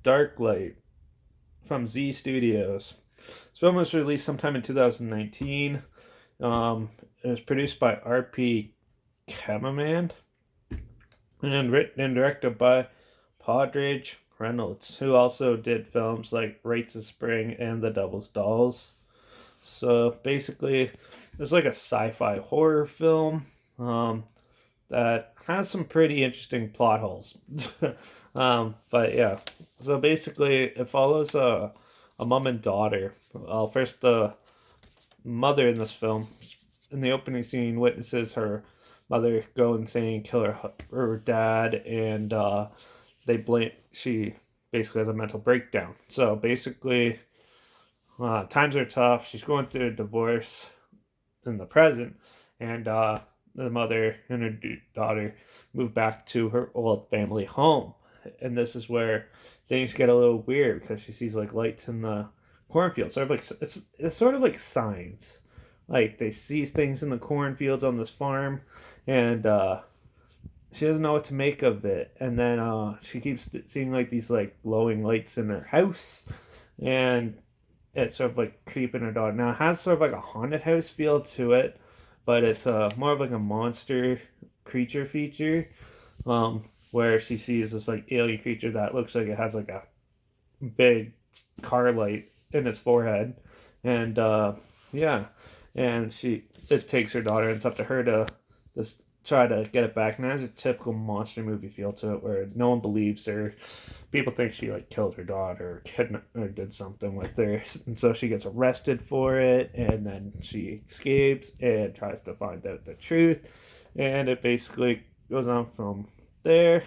Darklight from Z Studios. This film was released sometime in 2019. It was produced by R.P. Kemaman and written and directed by Podridge Reynolds, who also did films like Rites of Spring and The Devil's Dolls. So basically, it's like a sci-fi horror film that has some pretty interesting plot holes. But yeah, so basically, it follows a mom and daughter. First, the mother in this film, in the opening scene, witnesses her mother go insane, kill her dad, and they blame. She basically has a mental breakdown. So basically, times are tough. She's going through a divorce in the present, and the mother and her daughter move back to her old family home. And this is where things get a little weird because she sees like lights in the cornfield. Sort of like it's sort of like signs. Like they see things in the cornfields on this farm, and she doesn't know what to make of it. And then she keeps seeing like these like glowing lights in her house, and it's sort of like creeping her daughter. Now it has sort of like a haunted house feel to it, but it's more of like a monster creature feature, where she sees this like alien creature that looks like it has like a big car light in its forehead, and yeah, and it takes her daughter, and it's up to her to just try to get it back. And it has a typical monster movie feel to it, where no one believes her. People think she like killed her daughter or kidnapped or did something with her, and so she gets arrested for it, and then she escapes and tries to find out the truth, and it basically goes on from there.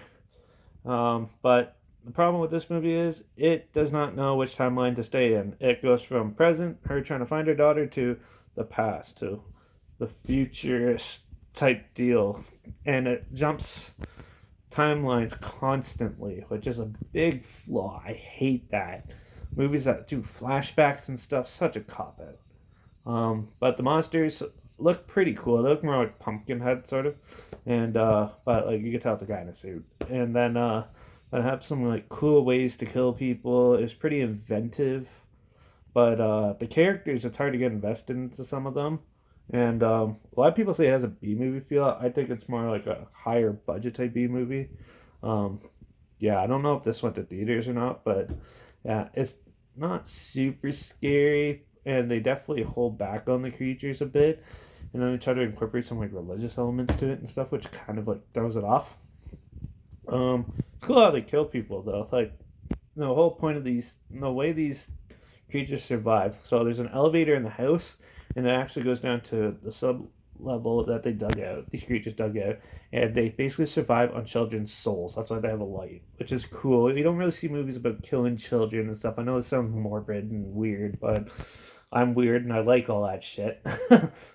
But the problem with this movie is it does not know which timeline to stay in. It goes from present, her trying to find her daughter, to the past, to the futurist type deal, and it jumps timelines constantly, which is a big flaw. I hate that. Movies that do flashbacks and stuff, such a cop out. But the monsters look pretty cool. They look more like Pumpkinhead sort of, and but like you can tell it's a guy in a suit. And then but have some like cool ways to kill people. It's pretty inventive, but the characters, it's hard to get invested into some of them. And a lot of people say it has a B movie feel. I think it's more like a higher budget type B movie. Um, yeah, I don't know if this went to theaters or not, but yeah, it's not super scary, and they definitely hold back on the creatures a bit, and then they try to incorporate some like religious elements to it and stuff, which kind of like throws it off. It's cool how they kill people though. Like the whole point of these, the way these creatures survive. So there's an elevator in the house, and it actually goes down to the sub level that they dug out. These creatures dug out, and they basically survive on children's souls. That's why they have a light, which is cool. You don't really see movies about killing children and stuff. I know it sounds morbid and weird, but I'm weird and I like all that shit.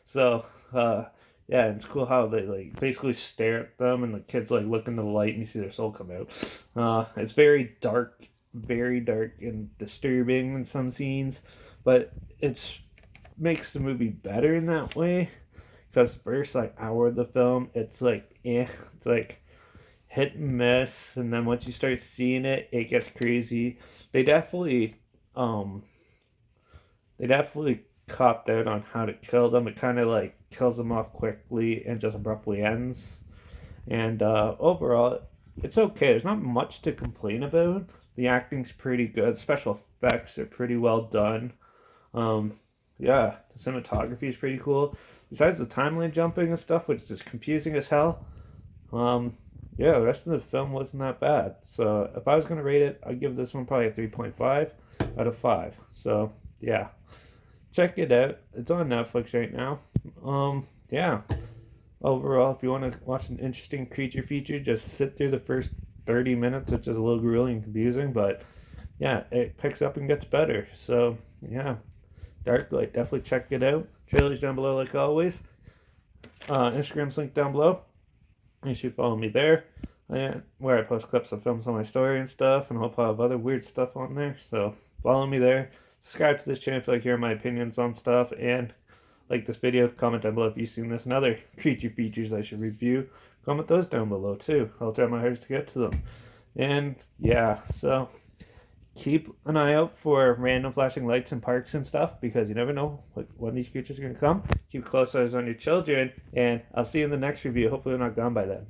So, yeah, it's cool how they like basically stare at them, and the kids like look into the light and you see their soul come out. It's very dark and disturbing in some scenes, but it's makes the movie better in that way, because first like hour of the film it's like it's like hit and miss, and then once you start seeing it, it gets crazy. They definitely um they definitely copped out on how to kill them. It kind of like kills them off quickly and just abruptly ends. And overall, it's okay. There's not much to complain about. The acting's pretty good. Special effects are pretty well done. Um, yeah, the cinematography is pretty cool. Besides the timeline jumping and stuff, which is confusing as hell. Um, yeah, the rest of the film wasn't that bad. So if I was gonna rate it, I'd give this one probably a 3.5 out of 5. So yeah, check it out. It's on Netflix right now. Yeah. Overall, if you want to watch an interesting creature feature, just sit through the first 30 minutes, which is a little grueling and confusing, but yeah, it picks up and gets better. So yeah, Darklight, definitely check it out. Trailers down below, like always. Instagram's linked down below. You should follow me there, where I post clips of films on my story and stuff, and I'll have other weird stuff on there. So follow me there. Subscribe to this channel if you like hearing my opinions on stuff, and like this video. Comment down below if you've seen this and other creature features I should review. Comment those down below too. I'll try my hardest to get to them. And yeah, so keep an eye out for random flashing lights in parks and stuff, because you never know when these creatures are going to come. Keep close eyes on your children, and I'll see you in the next review. Hopefully I'm not gone by then.